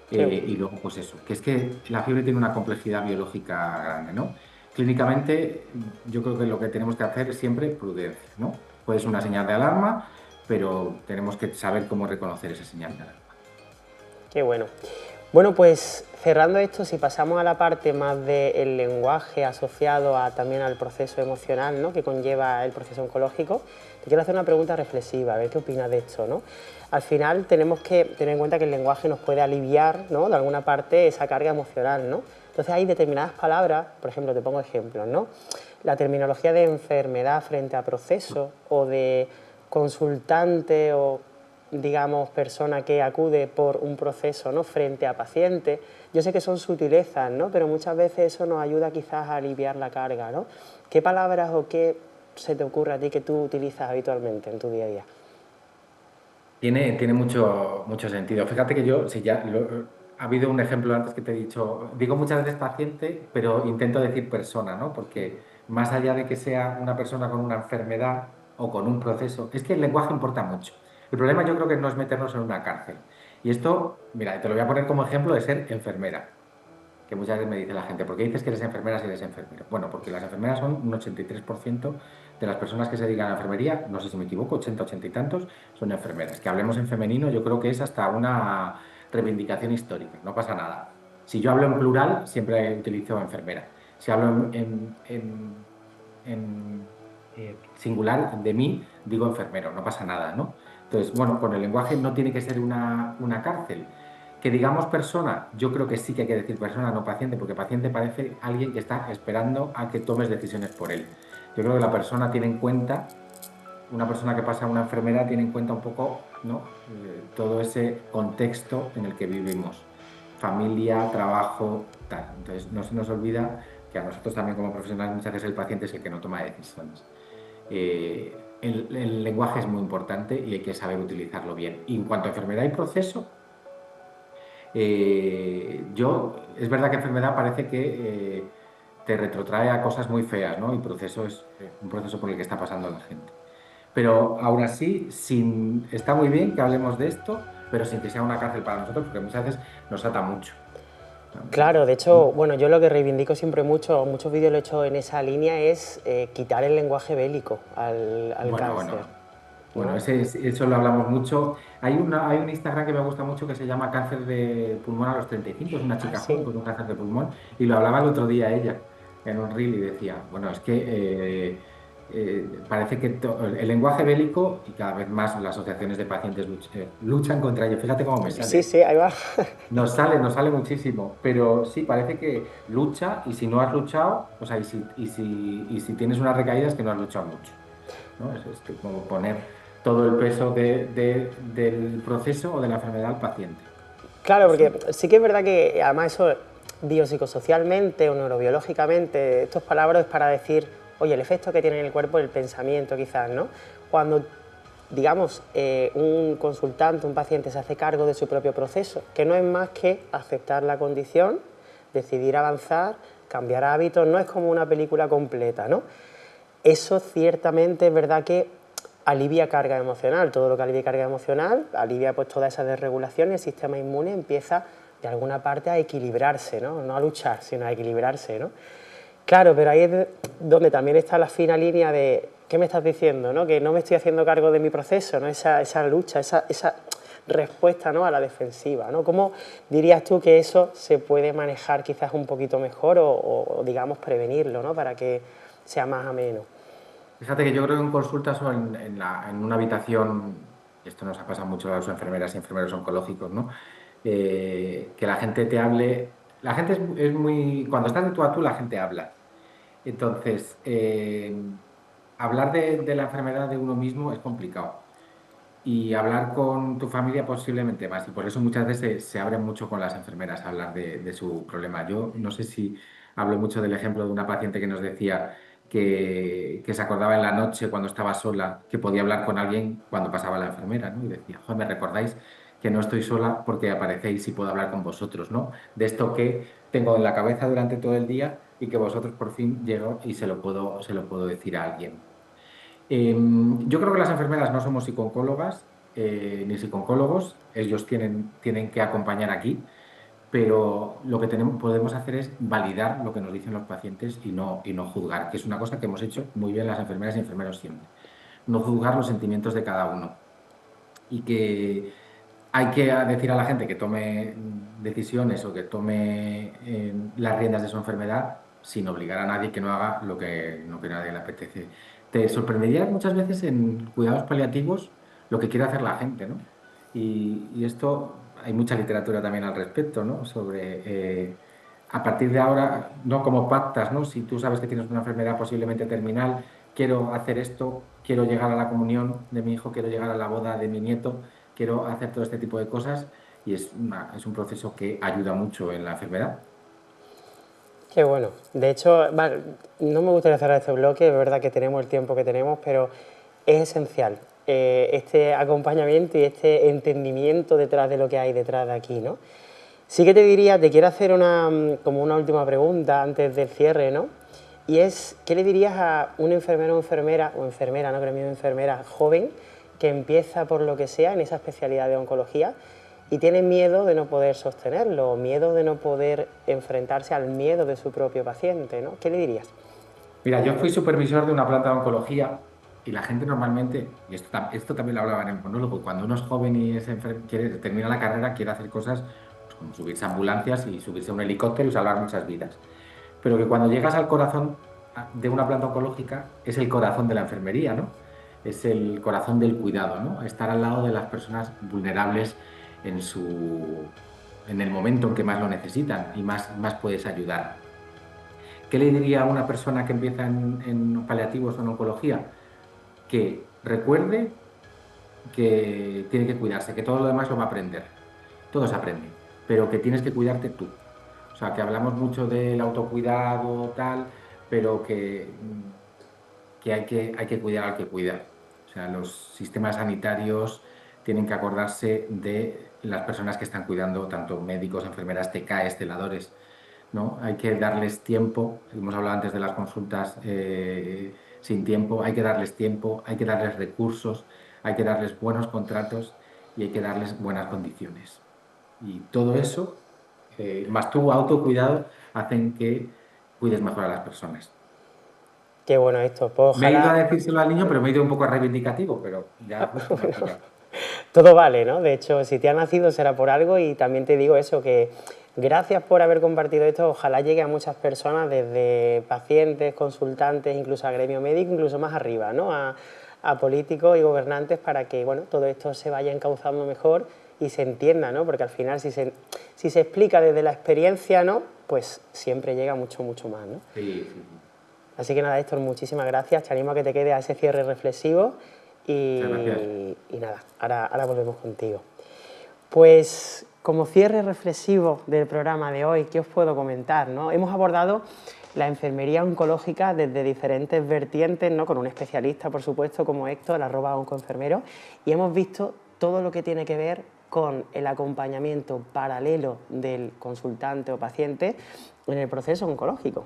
Qué, Y luego, pues eso, que es que la fiebre tiene una complejidad biológica grande, ¿no? Clínicamente, yo creo que lo que tenemos que hacer es siempre prudencia, ¿no? Puede ser una señal de alarma, pero tenemos que saber cómo reconocer esa señal de alarma. qué bueno. Bueno, pues cerrando esto, si pasamos a la parte más del lenguaje asociado también al proceso emocional, ¿no? Que conlleva el proceso oncológico, te quiero hacer una pregunta reflexiva, a ver qué opinas de esto, ¿no? Al final tenemos que tener en cuenta que el lenguaje nos puede aliviar, ¿no? De alguna parte esa carga emocional, ¿no? Entonces hay determinadas palabras, por ejemplo, te pongo ejemplos, ¿no? La terminología de enfermedad frente a proceso o de consultante o digamos, persona que acude por un proceso, ¿no? Frente a paciente. Yo sé que son sutilezas, ¿no? Pero muchas veces eso nos ayuda quizás a aliviar la carga, ¿no? ¿Qué palabras o qué se te ocurre a ti que tú utilizas habitualmente en tu día a día? Tiene mucho sentido. Fíjate que yo, si ya ha habido un ejemplo antes que te he dicho, digo muchas veces paciente, pero intento decir persona, ¿no? Porque más allá de que sea una persona con una enfermedad o con un proceso, es que el lenguaje importa mucho. El problema yo creo que no es meternos en una cárcel. Y esto, mira, te lo voy a poner como ejemplo de ser enfermera, que muchas veces me dice la gente, ¿por qué dices que eres enfermera si eres enfermero? Bueno, porque las enfermeras son un 83% de las personas que se dedican a la enfermería, no sé si me equivoco, 80, 80 y tantos, son enfermeras. Que hablemos en femenino, yo creo que es hasta una reivindicación histórica, no pasa nada. Si yo hablo en plural, siempre utilizo enfermera. Si hablo en singular de mí, digo enfermero, no pasa nada, ¿no? Entonces, bueno, con el lenguaje no tiene que ser una cárcel. Que digamos persona, yo creo que sí que hay que decir persona, no paciente, porque paciente parece alguien que está esperando a que tomes decisiones por él. Yo creo que la persona tiene en cuenta, una persona que pasa a una enfermera tiene en cuenta un poco, ¿no? Todo ese contexto en el que vivimos. Familia, trabajo, tal. Entonces, no se nos olvida que a nosotros también como profesionales muchas veces el paciente es el que no toma decisiones. El lenguaje es muy importante y hay que saber utilizarlo bien. Y en cuanto a enfermedad y proceso, Es verdad que enfermedad parece que te retrotrae a cosas muy feas, ¿no? Y proceso es un proceso por el que está pasando la gente. Pero aún así, está muy bien que hablemos de esto, pero sin que sea una cárcel para nosotros, porque muchas veces nos ata mucho. Claro, de hecho, bueno, yo lo que reivindico siempre mucho, muchos vídeos lo he hecho en esa línea, es quitar el lenguaje bélico al Bueno, cáncer, bueno. Bueno, ¿no? eso lo hablamos mucho. Hay un Instagram que me gusta mucho que se llama Cáncer de pulmón a los 35. Es una Ah, chica joven sí. con un cáncer de pulmón, y lo hablaba el otro día ella en un reel y decía, bueno, es que parece que el lenguaje bélico y cada vez más las asociaciones de pacientes luchan contra ello. Fíjate cómo me Sí, sale. sí, ahí va. Nos sale muchísimo, pero sí, parece que lucha, y si no has luchado, o sea, y si tienes una recaída es que no has luchado mucho, ¿no? Es que como poner todo el peso del proceso o de la enfermedad al paciente. Claro, Es porque un- sí que es verdad que además eso biopsicosocialmente o neurobiológicamente, estos palabras es para decir, oye, el efecto que tiene en el cuerpo el pensamiento quizás, ¿no? Cuando, digamos, un consultante, un paciente se hace cargo de su propio proceso, que no es más que aceptar la condición, decidir avanzar, cambiar hábitos, no es como una película completa, ¿no? Eso ciertamente es verdad que alivia carga emocional, todo lo que alivia carga emocional, alivia pues toda esa desregulación y el sistema inmune empieza de alguna parte a equilibrarse, ¿no? No a luchar, sino a equilibrarse, ¿no? Claro, pero ahí es donde también está la fina línea de ¿qué me estás diciendo? ¿No? Que no me estoy haciendo cargo de mi proceso, ¿no? Esa lucha, esa respuesta, ¿no? A la defensiva, ¿no? ¿Cómo dirías tú que eso se puede manejar quizás un poquito mejor o digamos prevenirlo, ¿no? Para que sea más ameno? Fíjate que yo creo que en consultas o en una habitación, y esto nos ha pasado mucho a las enfermeras y enfermeros oncológicos, ¿no? Que la gente te hable. La gente es muy. Cuando estás de tú a tú, la gente habla. Entonces, hablar de la enfermedad de uno mismo es complicado. Y hablar con tu familia posiblemente más. Y por eso muchas veces se abren mucho con las enfermeras a hablar de su problema. Yo no sé si hablo mucho del ejemplo de una paciente que nos decía que se acordaba en la noche cuando estaba sola, que podía hablar con alguien cuando pasaba la enfermera, ¿no? Y decía, joder, ¿me recordáis que no estoy sola porque aparecéis y puedo hablar con vosotros, ¿no? De esto que tengo en la cabeza durante todo el día y que vosotros por fin llego y se lo puedo decir a alguien. Yo creo que las enfermeras no somos psicólogas ni psicólogos, ellos tienen que acompañar aquí, pero lo que podemos hacer es validar lo que nos dicen los pacientes y no juzgar, que es una cosa que hemos hecho muy bien las enfermeras y enfermeros siempre. No juzgar los sentimientos de cada uno, y que hay que decir a la gente que tome decisiones o que tome las riendas de su enfermedad sin obligar a nadie que no haga lo que a nadie le apetece. Te sorprendería muchas veces en cuidados paliativos lo que quiere hacer la gente, ¿no? Y esto hay mucha literatura también al respecto, ¿no? Sobre a partir de ahora, no como pactas, ¿no? Si tú sabes que tienes una enfermedad posiblemente terminal, quiero hacer esto, quiero llegar a la comunión de mi hijo, quiero llegar a la boda de mi nieto, quiero hacer todo este tipo de cosas, y es un proceso que ayuda mucho en la enfermedad. Qué bueno. De hecho, vale, no me gustaría cerrar este bloque, es verdad que tenemos el tiempo que tenemos, pero es esencial este acompañamiento y este entendimiento detrás de lo que hay detrás de aquí, ¿no? Sí que te diría, te quiero hacer como una última pregunta antes del cierre, ¿no? Y es, ¿qué le dirías a un enfermero o enfermera, no creo que enfermera joven, que empieza por lo que sea en esa especialidad de oncología y tiene miedo de no poder sostenerlo, miedo de no poder enfrentarse al miedo de su propio paciente, ¿no? ¿Qué le dirías? Mira, yo fui supervisor de una planta de oncología, y la gente normalmente, y esto también lo hablaban en el monólogo, cuando uno es joven y termina la carrera, quiere hacer cosas pues, como subirse a ambulancias y subirse a un helicóptero y salvar muchas vidas. Pero que cuando llegas al corazón de una planta oncológica es el corazón de la enfermería, ¿no? Es el corazón del cuidado, ¿no? Estar al lado de las personas vulnerables en en el momento en que más lo necesitan y más puedes ayudar. ¿Qué le diría a una persona que empieza en paliativos o en oncología? Que recuerde que tiene que cuidarse, que todo lo demás lo va a aprender. Todo se aprende, pero que tienes que cuidarte tú. O sea, que hablamos mucho del autocuidado, tal, pero que hay que cuidar al que cuida. O sea, los sistemas sanitarios tienen que acordarse de las personas que están cuidando, tanto médicos, enfermeras, TKs, celadores, ¿no? Hay que darles tiempo, hemos hablado antes de las consultas sin tiempo, hay que darles tiempo, hay que darles recursos, hay que darles buenos contratos y hay que darles buenas condiciones. Y todo eso, más tu autocuidado, hacen que cuides mejor a las personas. Qué bueno esto, pues Me he ido a ojalá decírselo al niño, pero me he ido un poco reivindicativo, pero ya justo me ha pillado. todo vale, ¿no? De hecho, si te ha nacido será por algo y también te digo eso, que gracias por haber compartido esto, ojalá llegue a muchas personas, desde pacientes, consultantes, incluso a gremio médico, incluso más arriba, ¿no? A políticos y gobernantes para que, bueno, todo esto se vaya encauzando mejor y se entienda, ¿no? Porque al final si se explica desde la experiencia, ¿no? Pues siempre llega mucho, mucho más, ¿no? Sí, sí. Así que nada, Héctor, muchísimas gracias. Te animo a que te quedes a ese cierre reflexivo Muchas gracias. y nada, ahora volvemos contigo. Pues como cierre reflexivo del programa de hoy, ¿qué os puedo comentar, no? Hemos abordado la enfermería oncológica desde diferentes vertientes, ¿no? Con un especialista, por supuesto, como Héctor, @oncoenfermero, y hemos visto todo lo que tiene que ver con el acompañamiento paralelo del consultante o paciente en el proceso oncológico.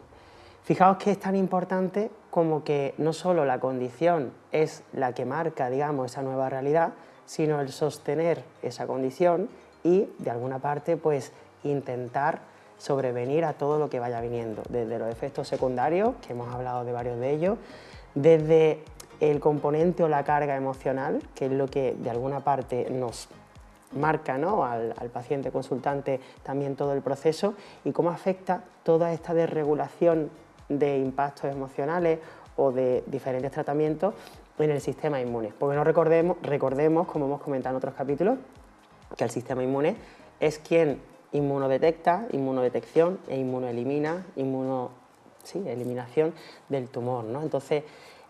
Fijaos que es tan importante como que no solo la condición es la que marca, digamos, esa nueva realidad, sino el sostener esa condición y, de alguna parte, pues intentar sobrevenir a todo lo que vaya viniendo, desde los efectos secundarios, que hemos hablado de varios de ellos, desde el componente o la carga emocional, que es lo que de alguna parte nos marca, ¿no?, al paciente consultante también todo el proceso, y cómo afecta toda esta desregulación de impactos emocionales o de diferentes tratamientos en el sistema inmune. Porque no recordemos, como hemos comentado en otros capítulos, que el sistema inmune es quien inmunodetecta, inmunodetección e inmunoelimina, eliminación del tumor, ¿no? Entonces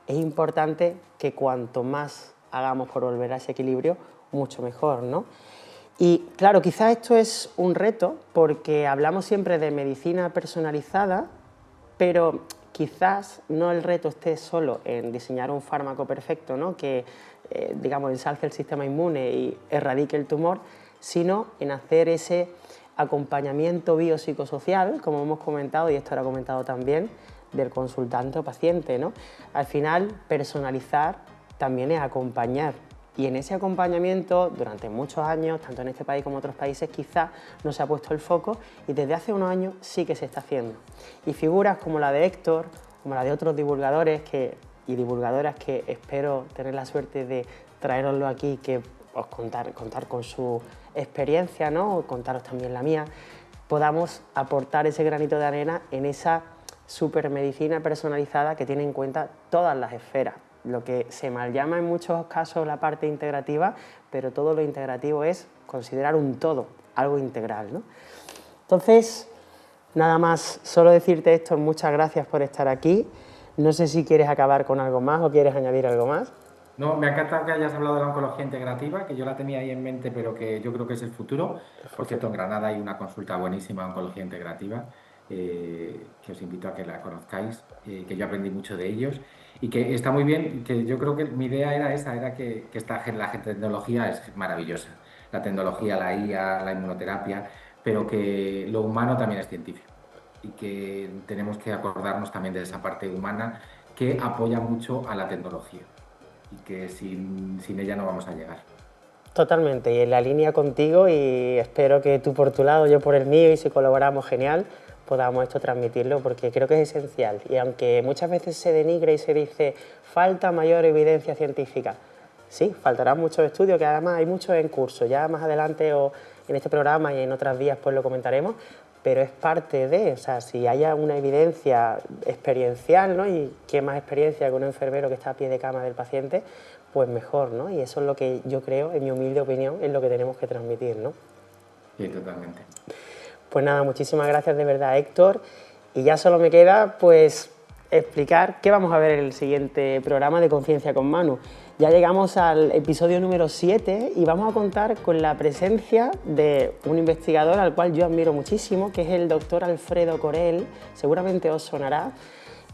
es importante que cuanto más hagamos por volver a ese equilibrio, mucho mejor, ¿no? Y claro, quizás esto es un reto porque hablamos siempre de medicina personalizada, pero quizás no el reto esté solo en diseñar un fármaco perfecto, ¿no?, que digamos, ensalce el sistema inmune y erradique el tumor, sino en hacer ese acompañamiento biopsicosocial, como hemos comentado, y esto lo ha comentado también, del consultante o paciente, ¿no? Al final, personalizar también es acompañar. Y en ese acompañamiento, durante muchos años, tanto en este país como en otros países, quizás no se ha puesto el foco y desde hace unos años sí que se está haciendo. Y figuras como la de Héctor, como la de otros divulgadores y divulgadoras que espero tener la suerte de traeroslo aquí, que os contar con su experiencia, ¿no?, o contaros también la mía, podamos aportar ese granito de arena en esa supermedicina personalizada que tiene en cuenta todas las esferas. Lo que se mal llama en muchos casos la parte integrativa, pero todo lo integrativo es considerar un todo, algo integral, ¿no? Entonces, nada más, solo decirte esto, muchas gracias por estar aquí. No sé si quieres acabar con algo más o quieres añadir algo más. No, me ha encantado que hayas hablado de la oncología integrativa, que yo la tenía ahí en mente, pero que yo creo que es el futuro. Por cierto, en Granada hay una consulta buenísima de oncología integrativa, que os invito a que la conozcáis, que yo aprendí mucho de ellos y que está muy bien, que yo creo que mi idea era esa, era que la tecnología es maravillosa, la tecnología, la IA, la inmunoterapia, pero que lo humano también es científico y que tenemos que acordarnos también de esa parte humana que apoya mucho a la tecnología y que sin ella no vamos a llegar. Totalmente, y en la línea contigo, y espero que tú por tu lado, yo por el mío, y si colaboramos, genial, podamos esto transmitirlo, porque creo que es esencial. Y aunque muchas veces se denigre y se dice falta mayor evidencia científica, sí, faltarán muchos estudios, que además hay muchos en curso, ya más adelante o en este programa y en otras vías pues lo comentaremos, pero es parte de, o sea, si haya una evidencia experiencial, ¿no?, y qué más experiencia que un enfermero que está a pie de cama del paciente, pues mejor, ¿no? Y eso es lo que yo creo, en mi humilde opinión, es lo que tenemos que transmitir, ¿no? Sí, totalmente. Pues nada, muchísimas gracias de verdad, Héctor, y ya solo me queda, pues, explicar qué vamos a ver en el siguiente programa de Conciencia con Manu. Ya llegamos al episodio número 7 y vamos a contar con la presencia de un investigador al cual yo admiro muchísimo, que es el doctor Alfredo Corel, seguramente os sonará,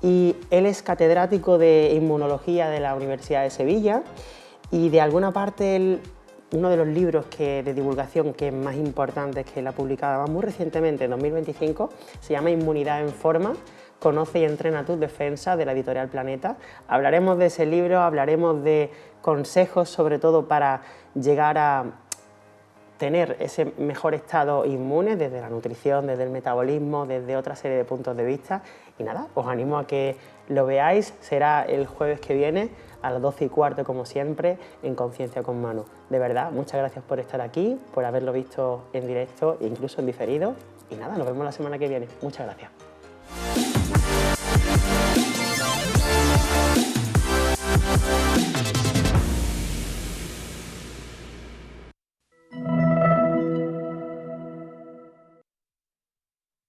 y él es catedrático de Inmunología de la Universidad de Sevilla y de alguna parte él uno de los libros de divulgación que es más importantes que él ha publicado además, muy recientemente, en 2025, se llama Inmunidad en Forma, conoce y entrena tus defensas, de la editorial Planeta. Hablaremos de ese libro, hablaremos de consejos sobre todo para llegar a tener ese mejor estado inmune desde la nutrición, desde el metabolismo, desde otra serie de puntos de vista. Y nada, os animo a que lo veáis, será el jueves que viene a las 12:15 como siempre en Conciencia con Manu. De verdad, muchas gracias por estar aquí, por haberlo visto en directo e incluso en diferido. Y nada, nos vemos la semana que viene. Muchas gracias.